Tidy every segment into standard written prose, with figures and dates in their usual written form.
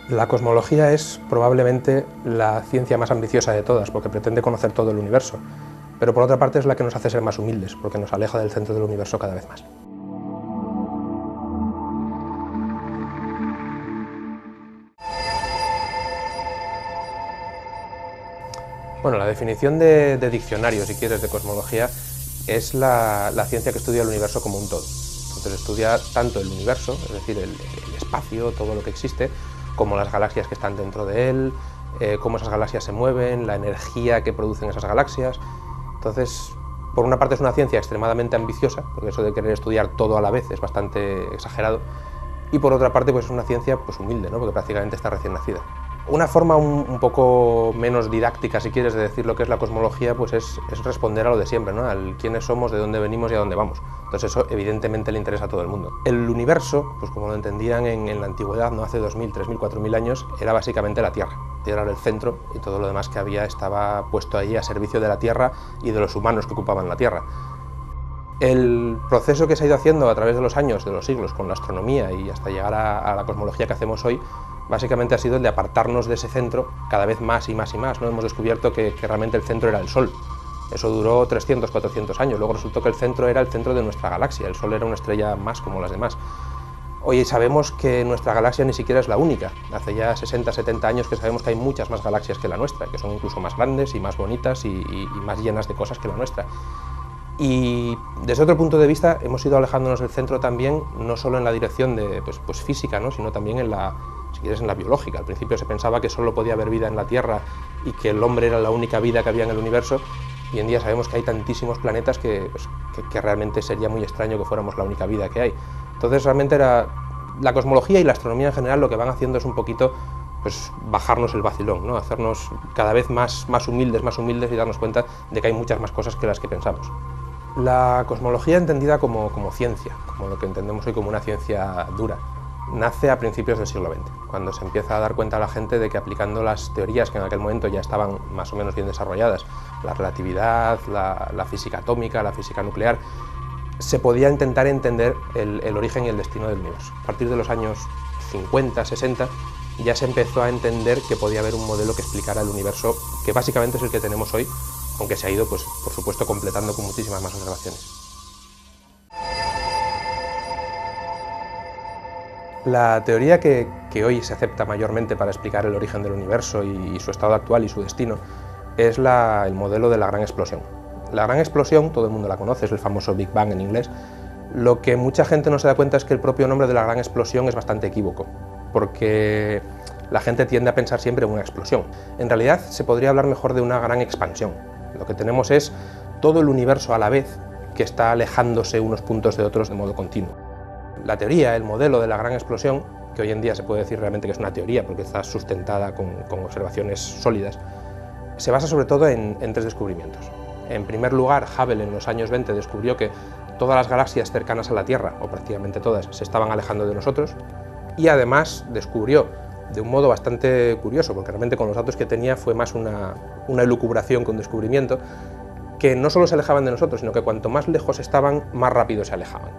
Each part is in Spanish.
La cosmología es probablemente la ciencia más ambiciosa de todas, porque pretende conocer todo el universo, pero por otra parte es la que nos hace ser más humildes, porque nos aleja del centro del universo cada vez más. Bueno, la definición de diccionario, si quieres, de cosmología, es la ciencia que estudia el universo como un todo. Entonces estudia tanto el universo, es decir, el espacio, todo lo que existe, como las galaxias que están dentro de él, cómo esas galaxias se mueven, la energía que producen esas galaxias. Entonces, por una parte es una ciencia extremadamente ambiciosa, porque eso de querer estudiar todo a la vez es bastante exagerado, y por otra parte pues es una ciencia pues humilde, ¿no? Porque prácticamente está recién nacida. Una forma un poco menos didáctica, si quieres, de decir lo que es la cosmología, pues es responder a lo de siempre, ¿no? Al quiénes somos, de dónde venimos y a dónde vamos. Entonces eso evidentemente le interesa a todo el mundo. El universo, pues como lo entendían en la antigüedad, no hace 2000, 3000, 4000 años, era básicamente la Tierra. La Tierra era el centro y todo lo demás que había estaba puesto ahí a servicio de la Tierra y de los humanos que ocupaban la Tierra. El proceso que se ha ido haciendo a través de los años, de los siglos, con la astronomía y hasta llegar a la cosmología que hacemos hoy, básicamente ha sido el de apartarnos de ese centro cada vez más y más y más, ¿no? Hemos descubierto que realmente el centro era el Sol. Eso duró 300, 400 años, luego resultó que el centro era el centro de nuestra galaxia, el Sol era una estrella más como las demás. Hoy sabemos que nuestra galaxia ni siquiera es la única, hace ya 60, 70 años que sabemos que hay muchas más galaxias que la nuestra, que son incluso más grandes y más bonitas y más llenas de cosas que la nuestra. Y desde otro punto de vista hemos ido alejándonos del centro también, no solo en la dirección de pues física, ¿no? Sino también en la, si quieres, en la biológica. Al principio se pensaba que solo podía haber vida en la Tierra y que el hombre era la única vida que había en el universo, y en día sabemos que hay tantísimos planetas que realmente sería muy extraño que fuéramos la única vida que hay. Entonces realmente la cosmología y la astronomía en general lo que van haciendo es un poquito pues bajarnos el vacilón, ¿no? Hacernos cada vez más humildes y darnos cuenta de que hay muchas más cosas que las que pensamos. La cosmología entendida como ciencia, como lo que entendemos hoy como una ciencia dura, nace a principios del siglo XX, cuando se empieza a dar cuenta la gente de que aplicando las teorías que en aquel momento ya estaban más o menos bien desarrolladas, la relatividad, la física atómica, la física nuclear, se podía intentar entender el origen y el destino del universo. A partir de los años 50, 60, ya se empezó a entender que podía haber un modelo que explicara el universo, que básicamente es el que tenemos hoy, aunque se ha ido, pues, por supuesto, completando con muchísimas más observaciones. La teoría que hoy se acepta mayormente para explicar el origen del universo y su estado actual y su destino es el modelo de la gran explosión. La gran explosión, todo el mundo la conoce, es el famoso Big Bang en inglés. Lo que mucha gente no se da cuenta es que el propio nombre de la gran explosión es bastante equívoco, porque la gente tiende a pensar siempre en una explosión. En realidad se podría hablar mejor de una gran expansión. Lo que tenemos es todo el universo a la vez que está alejándose unos puntos de otros de modo continuo. La teoría, el modelo de la gran explosión, que hoy en día se puede decir realmente que es una teoría porque está sustentada con observaciones sólidas, se basa sobre todo en tres descubrimientos. En primer lugar, Hubble en los años 20 descubrió que todas las galaxias cercanas a la Tierra, o prácticamente todas, se estaban alejando de nosotros, y además descubrió de un modo bastante curioso, porque realmente con los datos que tenía fue más una elucubración que un descubrimiento, que no solo se alejaban de nosotros, sino que cuanto más lejos estaban, más rápido se alejaban.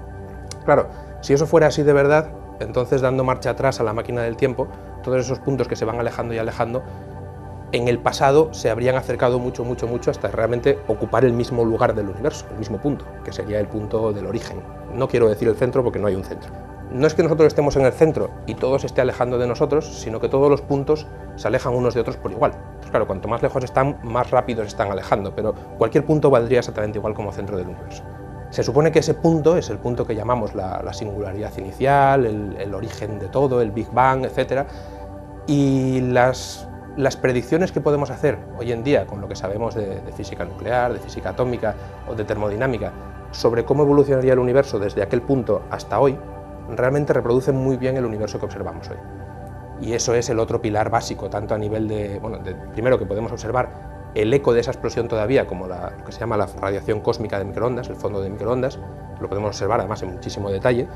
Claro, si eso fuera así de verdad, entonces dando marcha atrás a la máquina del tiempo, todos esos puntos que se van alejando y alejando, en el pasado se habrían acercado mucho hasta realmente ocupar el mismo lugar del universo, el mismo punto, que sería el punto del origen. No quiero decir el centro porque no hay un centro. No es que nosotros estemos en el centro y todo se esté alejando de nosotros, sino que todos los puntos se alejan unos de otros por igual. Entonces, claro, cuanto más lejos están, más rápido se están alejando, pero cualquier punto valdría exactamente igual como centro del universo. Se supone que ese punto es el punto que llamamos la singularidad inicial, el origen de todo, el Big Bang, etc. Y las predicciones que podemos hacer hoy en día con lo que sabemos de física nuclear, de física atómica o de termodinámica sobre cómo evolucionaría el universo desde aquel punto hasta hoy, realmente reproducen muy bien el universo que observamos hoy. Y eso es el otro pilar básico, tanto a nivel primero que podemos observar el eco de esa explosión todavía, como lo que se llama la radiación cósmica de microondas, el fondo de microondas, lo podemos observar además en muchísimo detalle,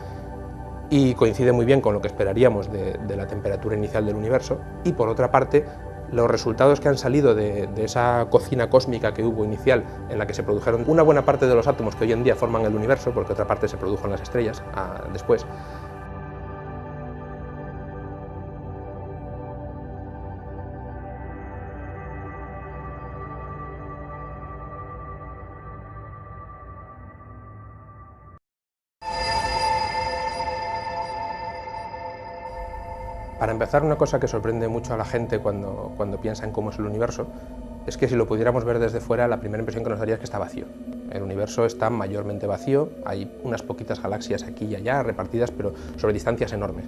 y coincide muy bien con lo que esperaríamos de la temperatura inicial del universo, y por otra parte, los resultados que han salido de esa cocina cósmica que hubo inicial, en la que se produjeron una buena parte de los átomos que hoy en día forman el universo, porque otra parte se produjo en las estrellas después, Para empezar, una cosa que sorprende mucho a la gente cuando piensa en cómo es el universo es que si lo pudiéramos ver desde fuera, la primera impresión que nos daría es que está vacío. El universo está mayormente vacío, hay unas poquitas galaxias aquí y allá repartidas, pero sobre distancias enormes.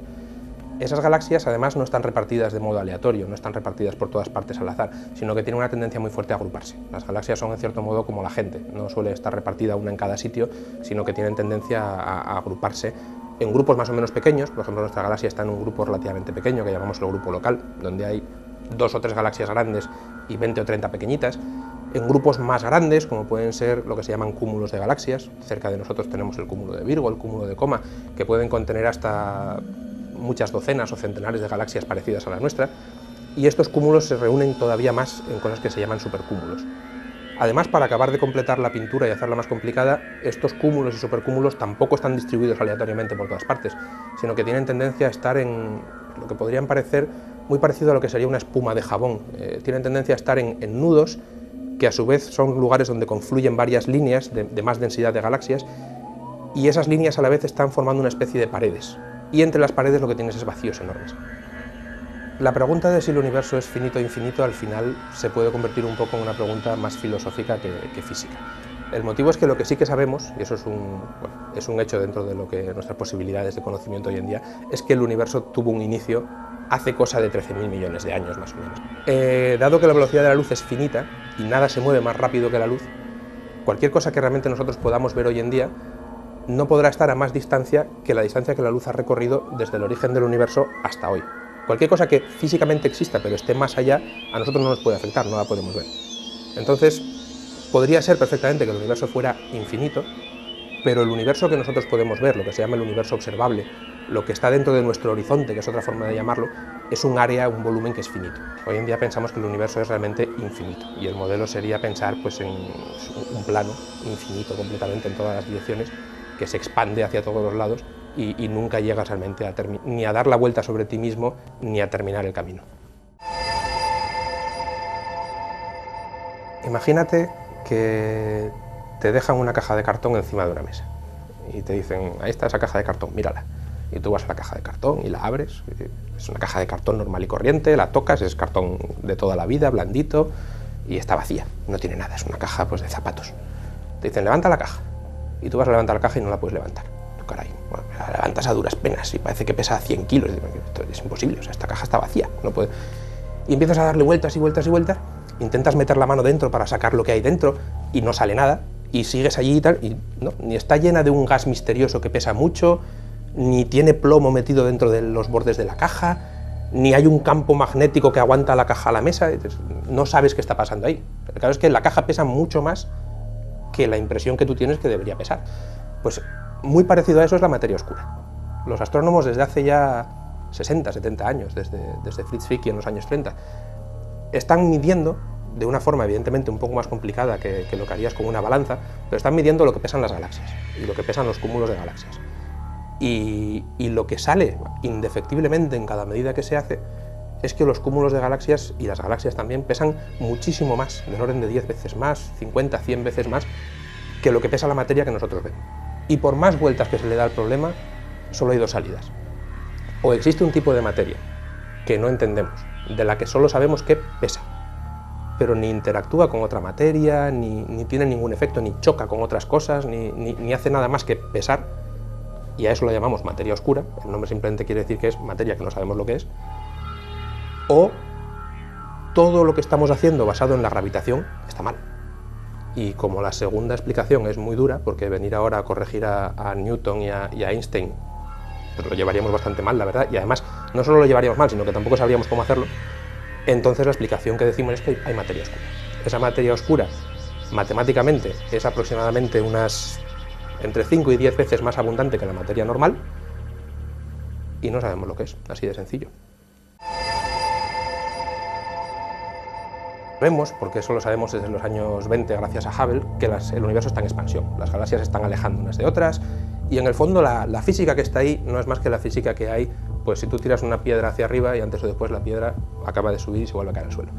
Esas galaxias además no están repartidas de modo aleatorio, no están repartidas por todas partes al azar, sino que tienen una tendencia muy fuerte a agruparse. Las galaxias son en cierto modo como la gente, no suele estar repartida una en cada sitio, sino que tienen tendencia a agruparse en grupos más o menos pequeños. Por ejemplo, nuestra galaxia está en un grupo relativamente pequeño, que llamamos el grupo local, donde hay 2 o 3 galaxias grandes y 20 o 30 pequeñitas, en grupos más grandes, como pueden ser lo que se llaman cúmulos de galaxias. Cerca de nosotros tenemos el cúmulo de Virgo, el cúmulo de Coma, que pueden contener hasta muchas docenas o centenares de galaxias parecidas a la nuestra, y estos cúmulos se reúnen todavía más en cosas que se llaman supercúmulos. Además, para acabar de completar la pintura y hacerla más complicada, estos cúmulos y supercúmulos tampoco están distribuidos aleatoriamente por todas partes, sino que tienen tendencia a estar en lo que podrían parecer muy parecido a lo que sería una espuma de jabón. Tienen tendencia a estar en nudos, que a su vez son lugares donde confluyen varias líneas de más densidad de galaxias, y esas líneas a la vez están formando una especie de paredes, y entre las paredes lo que tienes es vacíos enormes. La pregunta de si el universo es finito o infinito al final se puede convertir un poco en una pregunta más filosófica que física. El motivo es que lo que sí que sabemos, y eso es un hecho dentro de lo que nuestras posibilidades de conocimiento hoy en día, es que el universo tuvo un inicio hace cosa de 13.000 millones de años más o menos. Dado que la velocidad de la luz es finita y nada se mueve más rápido que la luz, cualquier cosa que realmente nosotros podamos ver hoy en día no podrá estar a más distancia que la distancia que la luz ha recorrido desde el origen del universo hasta hoy. Cualquier cosa que físicamente exista pero esté más allá, a nosotros no nos puede afectar, no la podemos ver. Entonces, podría ser perfectamente que el universo fuera infinito, pero el universo que nosotros podemos ver, lo que se llama el universo observable, lo que está dentro de nuestro horizonte, que es otra forma de llamarlo, es un área, un volumen que es finito. Hoy en día pensamos que el universo es realmente infinito, y el modelo sería pensar pues, en un plano infinito completamente en todas las direcciones, que se expande hacia todos los lados y nunca llegas realmente ni a dar la vuelta sobre ti mismo ni a terminar el camino. Imagínate que te dejan una caja de cartón encima de una mesa y te dicen, ahí está esa caja de cartón, mírala. Y tú vas a la caja de cartón y la abres, es una caja de cartón normal y corriente, la tocas, es cartón de toda la vida, blandito, y está vacía, no tiene nada, es una caja pues, de zapatos. Te dicen, levanta la caja. Y tú vas a levantar la caja y no la puedes levantar. Tú, caray, bueno, la levantas a duras penas y parece que pesa 100 kilos. Esto es imposible, o sea, esta caja está vacía, no puede. Y empiezas a darle vueltas y vueltas y vueltas, intentas meter la mano dentro para sacar lo que hay dentro y no sale nada, y sigues allí y tal, y no, ni está llena de un gas misterioso que pesa mucho, ni tiene plomo metido dentro de los bordes de la caja, ni hay un campo magnético que aguanta la caja a la mesa, no sabes qué está pasando ahí. El caso es que la caja pesa mucho más que la impresión que tú tienes que debería pesar. Pues muy parecido a eso es la materia oscura. Los astrónomos desde hace ya 60, 70 años, desde Fritz Zwicky en los años 30, están midiendo, de una forma evidentemente un poco más complicada que lo que harías con una balanza, pero están midiendo lo que pesan las galaxias y lo que pesan los cúmulos de galaxias. Y lo que sale indefectiblemente en cada medida que se hace es que los cúmulos de galaxias y las galaxias también pesan muchísimo más, del orden de 10 veces más, 50, 100 veces más, que lo que pesa la materia que nosotros vemos. Y por más vueltas que se le da al problema, solo hay 2 salidas. O existe un tipo de materia que no entendemos, de la que solo sabemos que pesa, pero ni interactúa con otra materia, ni tiene ningún efecto, ni choca con otras cosas, ni hace nada más que pesar, y a eso lo llamamos materia oscura. El nombre simplemente quiere decir que es materia que no sabemos lo que es. O todo lo que estamos haciendo basado en la gravitación está mal. Y como la segunda explicación es muy dura, porque venir ahora a corregir a Newton y a Einstein, pues lo llevaríamos bastante mal, la verdad, y además no solo lo llevaríamos mal, sino que tampoco sabríamos cómo hacerlo, entonces la explicación que decimos es que hay materia oscura. Esa materia oscura, matemáticamente, es aproximadamente unas entre 5 y 10 veces más abundante que la materia normal, y no sabemos lo que es, así de sencillo. Sabemos, porque eso lo sabemos desde los años 20 gracias a Hubble, que el universo está en expansión, las galaxias se están alejando unas de otras, y en el fondo la física que está ahí no es más que la física que hay, pues si tú tiras una piedra hacia arriba y antes o después la piedra acaba de subir y se vuelve a caer al suelo.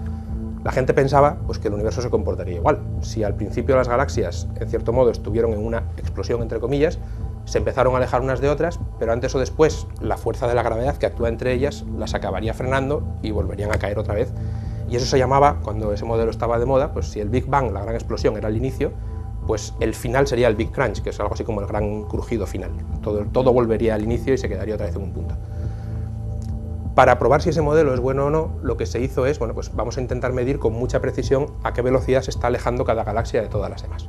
La gente pensaba pues, que el universo se comportaría igual. Si al principio las galaxias, en cierto modo, estuvieron en una explosión, entre comillas, se empezaron a alejar unas de otras, pero antes o después la fuerza de la gravedad que actúa entre ellas las acabaría frenando y volverían a caer otra vez. Y eso se llamaba, cuando ese modelo estaba de moda, pues si el Big Bang, la gran explosión, era el inicio, pues el final sería el Big Crunch, que es algo así como el gran crujido final. Todo volvería al inicio y se quedaría otra vez en un punto. Para probar si ese modelo es bueno o no, lo que se hizo es, bueno, pues vamos a intentar medir con mucha precisión a qué velocidad se está alejando cada galaxia de todas las demás.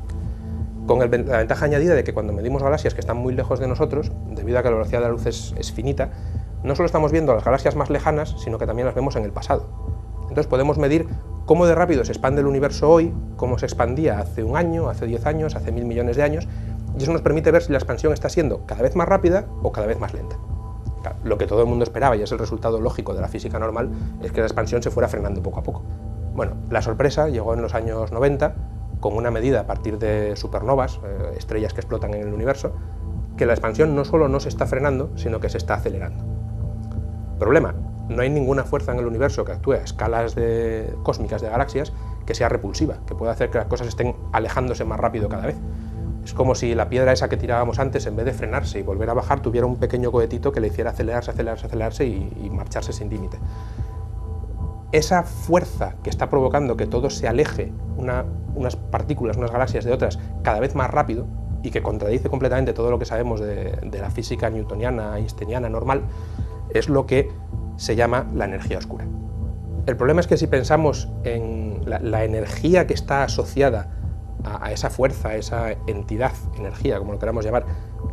Con la ventaja añadida de que cuando medimos galaxias que están muy lejos de nosotros, debido a que la velocidad de la luz es finita, no solo estamos viendo las galaxias más lejanas, sino que también las vemos en el pasado. Entonces podemos medir cómo de rápido se expande el universo hoy, cómo se expandía hace un año, hace 10 años, hace 1000 millones de años, y eso nos permite ver si la expansión está siendo cada vez más rápida o cada vez más lenta. Claro, lo que todo el mundo esperaba, y es el resultado lógico de la física normal, es que la expansión se fuera frenando poco a poco. Bueno, la sorpresa llegó en los años 90, con una medida a partir de supernovas, estrellas que explotan en el universo, que la expansión no solo no se está frenando, sino que se está acelerando. Problema: no hay ninguna fuerza en el universo que actúe a escalas cósmicas de galaxias que sea repulsiva, que pueda hacer que las cosas estén alejándose más rápido cada vez. Es como si la piedra esa que tirábamos antes, en vez de frenarse y volver a bajar, tuviera un pequeño cohetito que le hiciera acelerarse y marcharse sin límite. Esa fuerza que está provocando que todo se aleje, unas partículas, unas galaxias de otras, cada vez más rápido, y que contradice completamente todo lo que sabemos de la física newtoniana, einsteiniana normal, es lo que se llama la energía oscura. El problema es que si pensamos en la energía que está asociada a esa fuerza, a esa entidad, energía, como lo queramos llamar,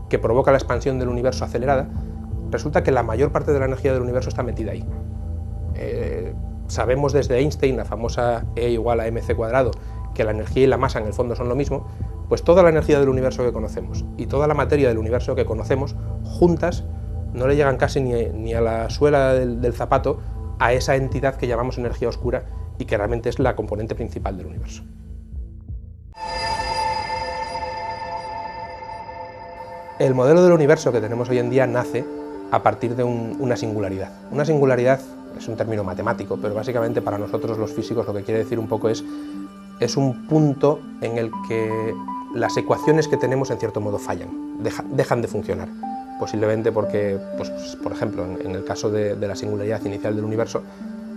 que provoca la expansión del universo acelerada, resulta que la mayor parte de la energía del universo está metida ahí. Sabemos desde Einstein, la famosa E igual a mc cuadrado, que la energía y la masa en el fondo son lo mismo. Pues toda la energía del universo que conocemos y toda la materia del universo que conocemos, juntas, no le llegan casi ni a la suela del zapato a esa entidad que llamamos energía oscura y que realmente es la componente principal del universo. El modelo del universo que tenemos hoy en día nace a partir de una singularidad. Una singularidad es un término matemático, pero básicamente para nosotros los físicos lo que quiere decir un poco es un punto en el que las ecuaciones que tenemos en cierto modo fallan, dejan de funcionar. Posiblemente porque, pues, por ejemplo, en el caso de la singularidad inicial del universo,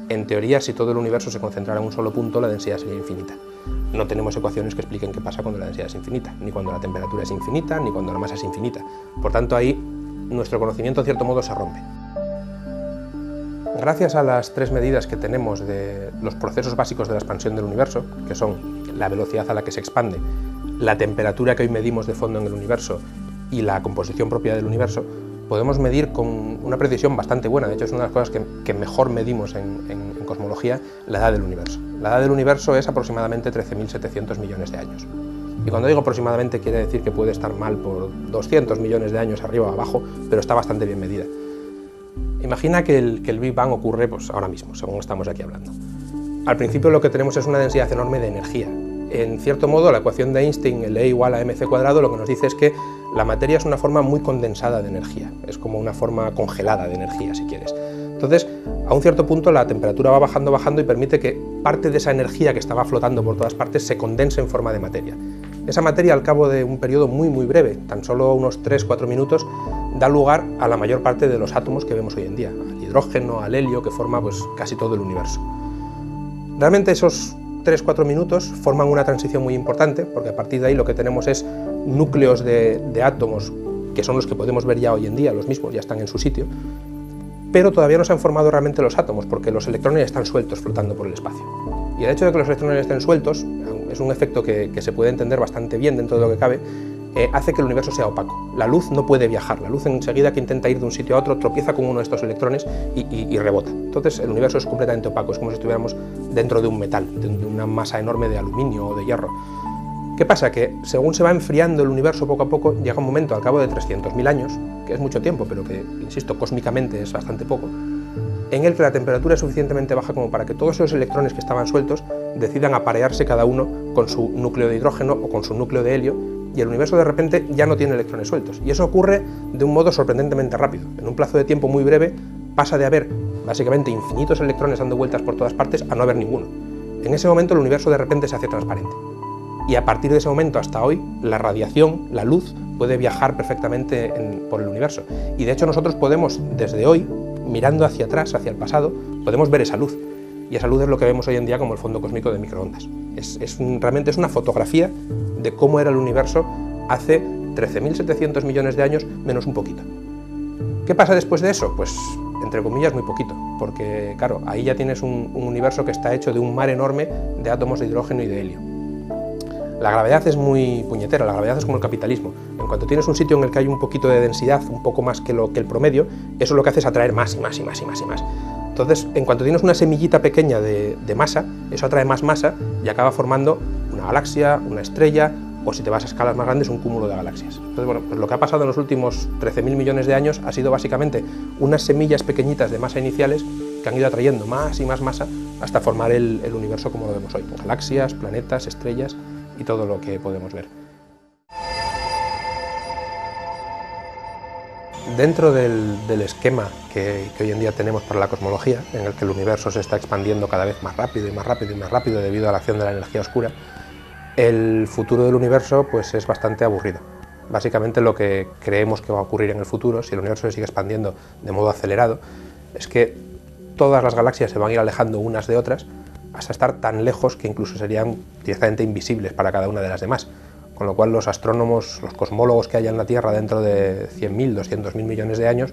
en teoría, si todo el universo se concentrara en un solo punto, la densidad sería infinita. No tenemos ecuaciones que expliquen qué pasa cuando la densidad es infinita, ni cuando la temperatura es infinita, ni cuando la masa es infinita. Por tanto, ahí nuestro conocimiento, en cierto modo, se rompe. Gracias a las tres medidas que tenemos de los procesos básicos de la expansión del universo, que son la velocidad a la que se expande, la temperatura que hoy medimos de fondo en el universo y la composición propia del universo, podemos medir con una precisión bastante buena. De hecho, es una de las cosas que mejor medimos en cosmología, la edad del universo. La edad del universo es aproximadamente 13.700 millones de años. Y cuando digo aproximadamente, quiere decir que puede estar mal por 200 millones de años arriba o abajo, pero está bastante bien medida. Imagina que el Big Bang ocurre pues, ahora mismo, según estamos aquí hablando. Al principio lo que tenemos es una densidad enorme de energía. En cierto modo, la ecuación de Einstein, el E igual a mc cuadrado, lo que nos dice es que la materia es una forma muy condensada de energía, es como una forma congelada de energía, si quieres. Entonces, a un cierto punto la temperatura va bajando y permite que parte de esa energía que estaba flotando por todas partes se condense en forma de materia. Esa materia, al cabo de un periodo muy breve, tan solo unos 3-4 minutos, da lugar a la mayor parte de los átomos que vemos hoy en día, al hidrógeno, al helio, que forma pues, casi todo el universo. Realmente esos 3-4 minutos forman una transición muy importante, porque a partir de ahí lo que tenemos es núcleos de átomos, que son los que podemos ver ya hoy en día, los mismos ya están en su sitio, pero todavía no se han formado realmente los átomos, porque los electrones están sueltos flotando por el espacio. Y el hecho de que los electrones estén sueltos es un efecto que se puede entender bastante bien dentro de lo que cabe, hace que el universo sea opaco. La luz no puede viajar, la luz enseguida que intenta ir de un sitio a otro tropieza con uno de estos electrones y rebota. Entonces el universo es completamente opaco, es como si estuviéramos dentro de un metal, de una masa enorme de aluminio o de hierro. ¿Qué pasa? Que según se va enfriando el universo poco a poco, llega un momento al cabo de 300.000 años, que es mucho tiempo, pero que, insisto, cósmicamente es bastante poco, en el que la temperatura es suficientemente baja como para que todos esos electrones que estaban sueltos decidan aparearse cada uno con su núcleo de hidrógeno o con su núcleo de helio, y el universo de repente ya no tiene electrones sueltos. Y eso ocurre de un modo sorprendentemente rápido. En un plazo de tiempo muy breve pasa de haber básicamente infinitos electrones dando vueltas por todas partes a no haber ninguno. En ese momento el universo de repente se hace transparente. Y a partir de ese momento hasta hoy, la radiación, la luz, puede viajar perfectamente por el universo. Y de hecho nosotros podemos, desde hoy, mirando hacia atrás, hacia el pasado, podemos ver esa luz. Y esa luz es lo que vemos hoy en día como el fondo cósmico de microondas. Realmente es una fotografía de cómo era el universo hace 13.700 millones de años menos un poquito. ¿Qué pasa después de eso? Pues, entre comillas, muy poquito, porque, claro, ahí ya tienes un universo que está hecho de un mar enorme de átomos de hidrógeno y de helio. La gravedad es muy puñetera, la gravedad es como el capitalismo. En cuanto tienes un sitio en el que hay un poquito de densidad, un poco más que el promedio, eso lo que hace es atraer más y más y más y más y más. Entonces, en cuanto tienes una semillita pequeña de masa, eso atrae más masa y acaba formando una galaxia, una estrella, o si te vas a escalas más grandes, un cúmulo de galaxias. Entonces, bueno, pues lo que ha pasado en los últimos 13.000 millones de años ha sido básicamente unas semillas pequeñitas de masa iniciales que han ido atrayendo más y más masa hasta formar el universo como lo vemos hoy, con galaxias, planetas, estrellas y todo lo que podemos ver. Dentro del esquema que hoy en día tenemos para la cosmología, en el que el universo se está expandiendo cada vez más rápido y más rápido y más rápido debido a la acción de la energía oscura, el futuro del universo pues es bastante aburrido. Básicamente lo que creemos que va a ocurrir en el futuro, si el universo se sigue expandiendo de modo acelerado, es que todas las galaxias se van a ir alejando unas de otras hasta estar tan lejos que incluso serían directamente invisibles para cada una de las demás. Con lo cual los astrónomos, los cosmólogos que haya en la Tierra dentro de 100.000, 200.000 millones de años,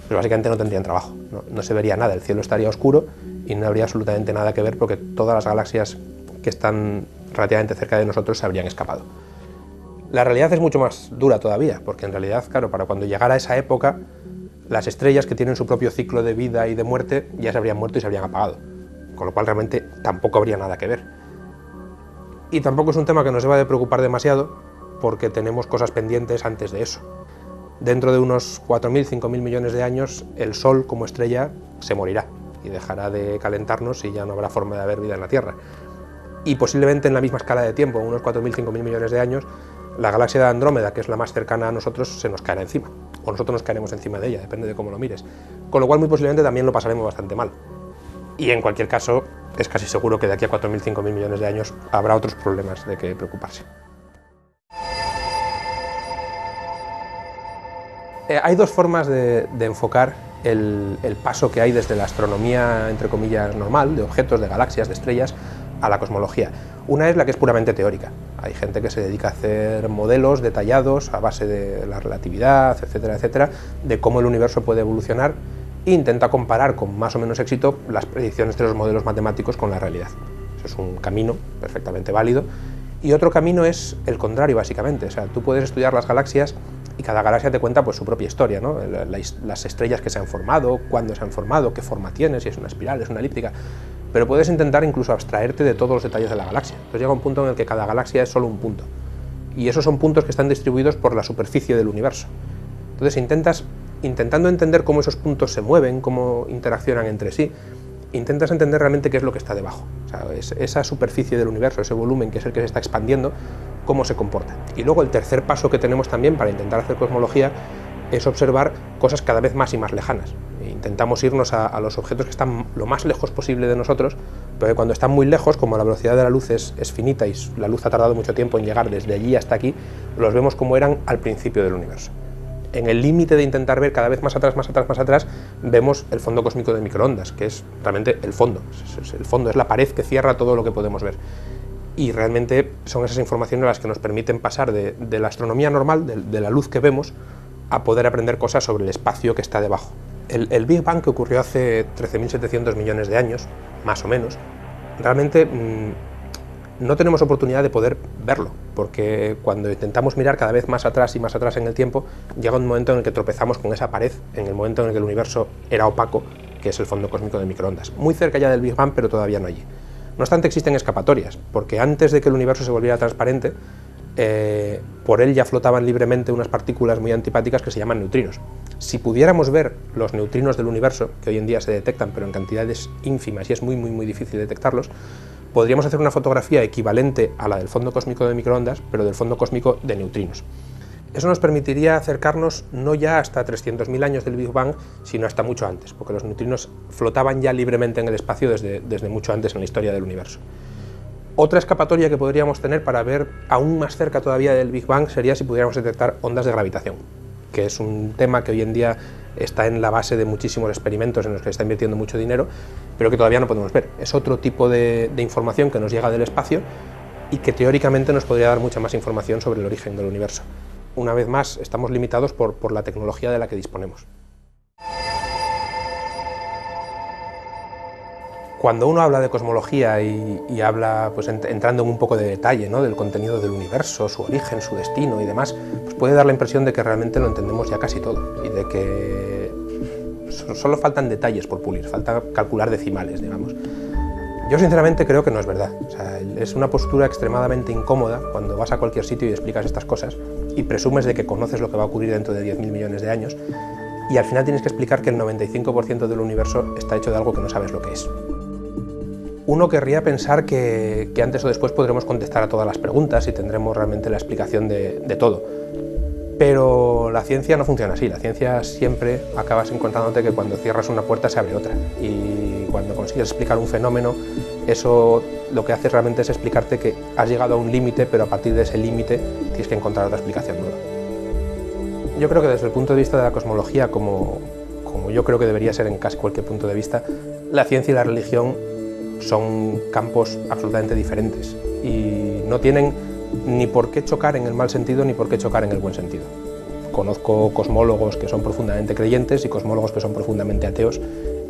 pues básicamente no tendrían trabajo, no se vería nada, el cielo estaría oscuro y no habría absolutamente nada que ver porque todas las galaxias que están relativamente cerca de nosotros se habrían escapado. La realidad es mucho más dura todavía, porque en realidad, claro, para cuando llegara esa época, las estrellas que tienen su propio ciclo de vida y de muerte ya se habrían muerto y se habrían apagado, con lo cual realmente tampoco habría nada que ver. Y tampoco es un tema que nos deba de preocupar demasiado, porque tenemos cosas pendientes antes de eso. Dentro de unos 4.000, 5.000 millones de años, el Sol como estrella se morirá y dejará de calentarnos y ya no habrá forma de haber vida en la Tierra. Y posiblemente en la misma escala de tiempo, unos 4.000, 5.000 millones de años, la galaxia de Andrómeda, que es la más cercana a nosotros, se nos caerá encima, o nosotros nos caeremos encima de ella, depende de cómo lo mires. Con lo cual muy posiblemente también lo pasaremos bastante mal. Y en cualquier caso, es casi seguro que de aquí a 4.000, 5.000 millones de años habrá otros problemas de que preocuparse. Hay dos formas de enfocar el paso que hay desde la astronomía, entre comillas, normal, de objetos, de galaxias, de estrellas, a la cosmología. Una es la que es puramente teórica. Hay gente que se dedica a hacer modelos detallados a base de la relatividad, etcétera, etcétera, de cómo el universo puede evolucionar e intenta comparar con más o menos éxito las predicciones de los modelos matemáticos con la realidad. Eso es un camino perfectamente válido. Y otro camino es el contrario, básicamente. O sea, tú puedes estudiar las galaxias y cada galaxia te cuenta pues, su propia historia, ¿no? Las estrellas que se han formado, cuándo se han formado, qué forma tiene, si es una espiral, es una elíptica. Pero puedes intentar incluso abstraerte de todos los detalles de la galaxia. Entonces llega un punto en el que cada galaxia es solo un punto. Y esos son puntos que están distribuidos por la superficie del universo. Entonces intentando entender cómo esos puntos se mueven, cómo interaccionan entre sí, intentas entender realmente qué es lo que está debajo. O sea, esa superficie del universo, ese volumen que es el que se está expandiendo, cómo se comporta. Y luego el tercer paso que tenemos también para intentar hacer cosmología es observar cosas cada vez más y más lejanas. Intentamos irnos a los objetos que están lo más lejos posible de nosotros, pero que cuando están muy lejos, como la velocidad de la luz es finita y la luz ha tardado mucho tiempo en llegar desde allí hasta aquí, los vemos como eran al principio del universo. En el límite de intentar ver cada vez más atrás, más atrás, más atrás, vemos el fondo cósmico de microondas, que es realmente el fondo. El fondo es la pared que cierra todo lo que podemos ver. Y realmente son esas informaciones las que nos permiten pasar de la astronomía normal, de la luz que vemos, a poder aprender cosas sobre el espacio que está debajo. El Big Bang, que ocurrió hace 13.700 millones de años, más o menos, realmente no tenemos oportunidad de poder verlo, porque cuando intentamos mirar cada vez más atrás y más atrás en el tiempo, llega un momento en el que tropezamos con esa pared, en el momento en el que el universo era opaco, que es el fondo cósmico de microondas. Muy cerca ya del Big Bang, pero todavía no allí. No obstante, existen escapatorias, porque antes de que el universo se volviera transparente, por él ya flotaban libremente unas partículas muy antipáticas que se llaman neutrinos. Si pudiéramos ver los neutrinos del universo, que hoy en día se detectan pero en cantidades ínfimas y es muy, muy, muy difícil detectarlos, podríamos hacer una fotografía equivalente a la del fondo cósmico de microondas, pero del fondo cósmico de neutrinos. Eso nos permitiría acercarnos no ya hasta 300.000 años del Big Bang, sino hasta mucho antes, porque los neutrinos flotaban ya libremente en el espacio desde mucho antes en la historia del universo. Otra escapatoria que podríamos tener para ver aún más cerca todavía del Big Bang sería si pudiéramos detectar ondas de gravitación, que es un tema que hoy en día está en la base de muchísimos experimentos en los que se está invirtiendo mucho dinero, pero que todavía no podemos ver. Es otro tipo de información que nos llega del espacio y que teóricamente nos podría dar mucha más información sobre el origen del universo. Una vez más, estamos limitados por la tecnología de la que disponemos. Cuando uno habla de cosmología y habla, pues, entrando en un poco de detalle, ¿no?, del contenido del universo, su origen, su destino y demás, pues puede dar la impresión de que realmente lo entendemos ya casi todo y de que solo faltan detalles por pulir, falta calcular decimales, digamos. Yo sinceramente creo que no es verdad. O sea, es una postura extremadamente incómoda cuando vas a cualquier sitio y explicas estas cosas y presumes de que conoces lo que va a ocurrir dentro de 10.000 millones de años y al final tienes que explicar que el 95% del universo está hecho de algo que no sabes lo que es. Uno querría pensar que antes o después podremos contestar a todas las preguntas y tendremos realmente la explicación de todo. Pero la ciencia no funciona así. La ciencia siempre acabas encontrándote que cuando cierras una puerta se abre otra. Y cuando consigues explicar un fenómeno, eso lo que hace realmente es explicarte que has llegado a un límite, pero a partir de ese límite tienes que encontrar otra explicación nueva. Yo creo que desde el punto de vista de la cosmología, como yo creo que debería ser en casi cualquier punto de vista, la ciencia y la religión son campos absolutamente diferentes y no tienen ni por qué chocar en el mal sentido ni por qué chocar en el buen sentido. Conozco cosmólogos que son profundamente creyentes y cosmólogos que son profundamente ateos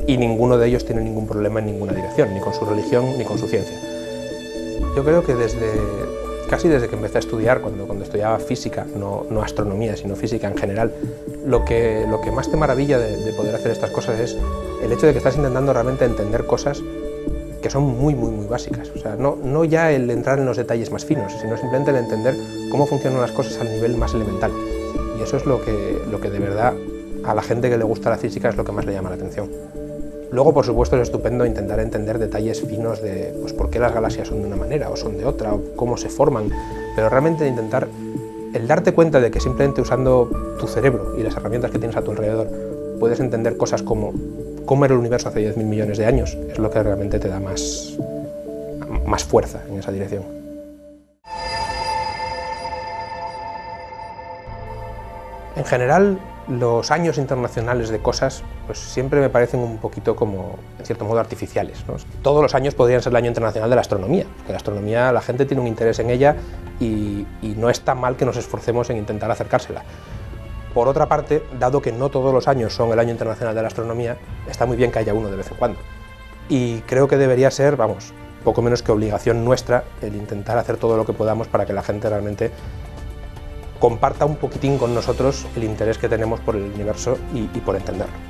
y ninguno de ellos tiene ningún problema en ninguna dirección, ni con su religión ni con su ciencia. Yo creo que casi desde que empecé a estudiar, cuando estudiaba física, no astronomía, sino física en general, lo que más te maravilla de poder hacer estas cosas es el hecho de que estás intentando realmente entender cosas que son muy básicas. O sea, no ya el entrar en los detalles más finos, sino simplemente el entender cómo funcionan las cosas al nivel más elemental. Y eso es lo que de verdad a la gente que le gusta la física es lo que más le llama la atención. Luego, por supuesto, es estupendo intentar entender detalles finos de pues, por qué las galaxias son de una manera o son de otra, o cómo se forman, pero realmente intentar el darte cuenta de que simplemente usando tu cerebro y las herramientas que tienes a tu alrededor puedes entender cosas como cómo era el universo hace 10.000 millones de años, es lo que realmente te da más fuerza en esa dirección. En general, los años internacionales de cosas pues siempre me parecen un poquito como, en cierto modo, artificiales, ¿no? Todos los años podrían ser el año internacional de la astronomía, porque la astronomía, la gente tiene un interés en ella y no está mal que nos esforcemos en intentar acercársela. Por otra parte, dado que no todos los años son el año internacional de la astronomía, está muy bien que haya uno de vez en cuando. Y creo que debería ser, vamos, poco menos que obligación nuestra el intentar hacer todo lo que podamos para que la gente realmente comparta un poquitín con nosotros el interés que tenemos por el universo y por entenderlo.